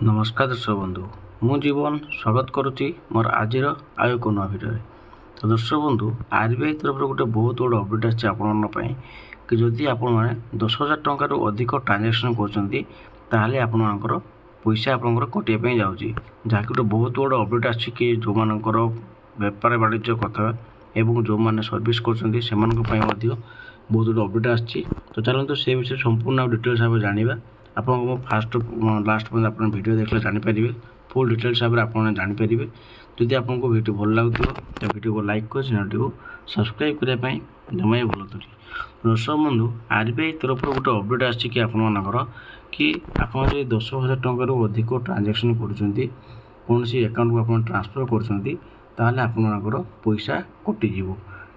नमस्कार दर्शक बंधु मु जीवन स्वागत करुच्ची मोर आज आय एक नुआ भिडियो। तो दर्शक बंधु आरबीआई तरफ गोटे बहुत बड़ अपडेट आसी आपंपाई कि जदि आपण मैंने 10,000 टंका अधिक ट्रांजेक्शन कर आपणकर पैसा आपंकर कटापी जाऊँगी जहाँकि गोटे बहुत बड़ अपडेट आसी कि जो मानकर बेपार वाणिज्य कथा एवं जो मैंने सर्विस कर बहुत बड़ अपडेट आसी। तो चलते से विषय संपूर्ण डिटेल्स भाव जाना आपको फास्ट लास्ट पर्यटन आप वीडियो देखले जानीपारे फुल डिटेल्स भाव आप जानीपारे। जदि आपको वीडियो भल लगुव तो वीडियो को लाइक कर चैनल को सब्सक्राइब करने जमा ही भूलु। दर्शक बंधु आरबीआई तरफ गोटे अपडेट आसी कि आपर कि आप 10,000 टंका अधिक ट्रांजेक्शन कौन सी अकाउंट को आप ट्रांसफर कर पैसा कटिज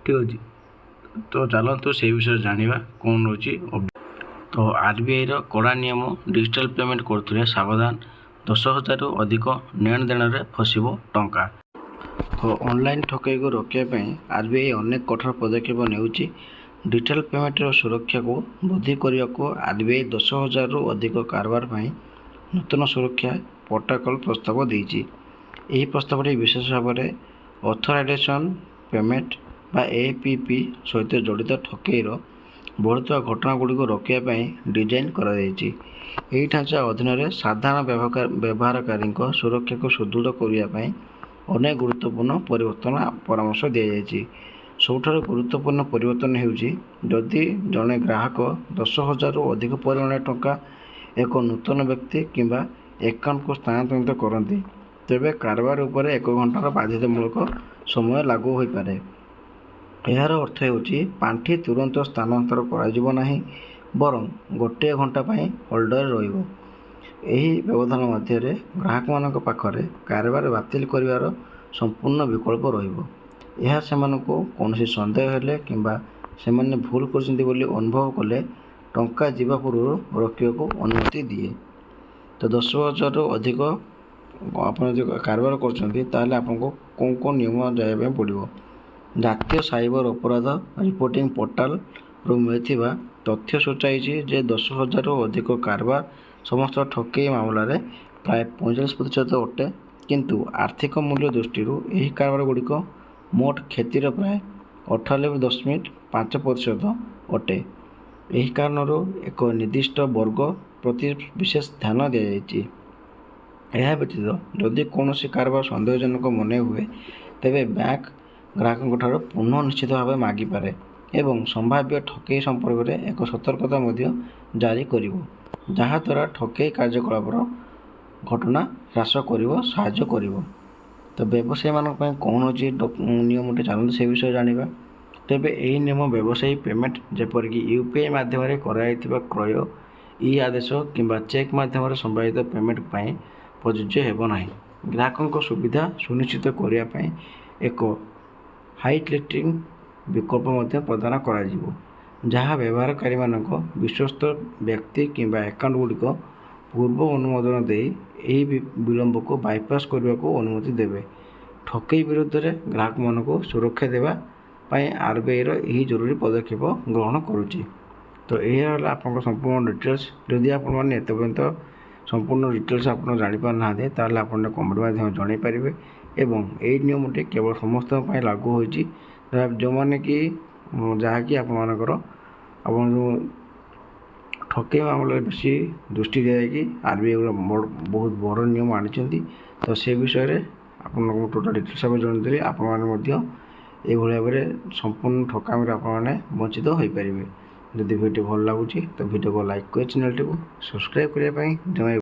ठीक अच्छे। तो चलते से विषय जाना कौन रोचे। तो आरबीआई कड़ा नियम डिजिटल पेमेंट करुले सावधान 10,000 अधिक लेन देन में फसब टंका। तो ऑनलाइन ठकई को रोकने आरबीआई अनेक कठोर पदक्षेप नेउची। डिजिटल पेमेंट सुरक्षा को वृद्धि करने को आरबीआई 10,000 अधिक कारबार नूतन सुरक्षा प्रोटोकॉल प्रस्ताव देइछि। यही प्रस्ताव विशेष भाव में ऑथराइजेशन पेमेंट बा एपीपी सहित जड़ित ठकईर बढ़ुवा घटना गुड़िक रोकने डिजाइन कराई। ढांचा अधीन साधारण व्यवहारकारी सुरक्षा को सुदृढ़ करने अनेक गुरुत्वपूर्ण परिवर्तन परामर्श दि जाएगी। सबुठार गुरुत्वपूर्ण परिवर्तन होउछि जदि जड़े ग्राहक 10,000 अधिक परिमाण टंका एक नूतन व्यक्ति किंबा एकाउंट को स्थानांतरित करती तेबे कारबार उपर 1 घंटार बाध्यतामूलक समय लागू हो पारे। यार अर्थ होउछि पांठी तुरंत स्थानांतर करा नाही बरं गोटे घंटा होल्डर रहिबो। एही व्यवधान मध्य ग्राहक मानक पाखरे कारबार बातिल करिवार संपूर्ण विकल्प रहिबो। यह सेमानकु कोनोसी संदेह हेले किंबा सेमाने भूल करछन्ति बोली अनुभव कले टंका जीवा पूर्व रोकिया को अनुमति दिए। तो 10,000 अधिक आप कारबार करछन्ति ताले आपनको कोन कोन नियम जाय पड़िबो। जातीय साइबर अपराध रिपोर्टिंग पोर्टाल रू मिलथिबा तथ्य सूचाई जे 10,000 अधिक कारबार समस्त ठकई मामलें प्राय 45% अटे किंतु आर्थिक मूल्य दृष्टि यही कारबार गुड़िक मोट क्षतिर प्राय 98.5% अटे। यही कारण एक निर्दिष्ट वर्ग प्रति विशेष ध्यान दि जाएगी। यह व्यतीत जदि कौन कारबार सन्देहजनक मन हुए तेबे बैंक ग्राहकों पुनः निश्चित भाव मागिपारे एवं संभाव्य ठकई संपर्क में एक सतर्कता जारी करिवो जहाँ द्वारा ठकई कार्यकलापर घटना ह्रास कर। तो व्यवसायी मानक कौन अच्छी नियम चलते से विषय जाना। तेबे यही नियम व्यवसायी पेमेंट जेपरिक यूपीआई माध्यम कराई क्रय ई आदेश किंबा चेक माध्यम संभावित पेमेंट प्रযোज्य होना। ग्राहकों सुविधा सुनिश्चित करने एक हाइलाइटिंग विकल्प प्रदान करा जहाँ व्यवहारकारी मानक विश्वस्त व्यक्ति किंबा अकाउंट गुड़िक पूर्व अनुमोदन दे यही विलंब को बाईपास करने को अनुमति देवे। ठकई विरुद्ध में ग्राहक मान को सुरक्षा देवाई आरबीआई यही जरूरी पदक्षेप ग्रहण करुच्ची। तो यह आपको संपूर्ण डिटेल्स जदि आपने एत पर्यंत संपूर्ण डिटेल्स आप जापार ना ताल आप कमेंट माध्यम जन पारे। एवं यही नियमटी केवल समस्त लागू होती जो मैंने कि जहाँकि आपर ठकई मामले बेसी दृष्टि दिखाई आरबीआई बहुत बड़ नियम आनी। तो से विषय में आप टोटाल डिटेल्स जनते आपड़ी भाव में संपूर्ण ठकामी आपने वंचित हो पारे। जदि वीडियो भल लगुच तो वीडियो को लाइक कर चैनल को सब्सक्राइब करने जमा।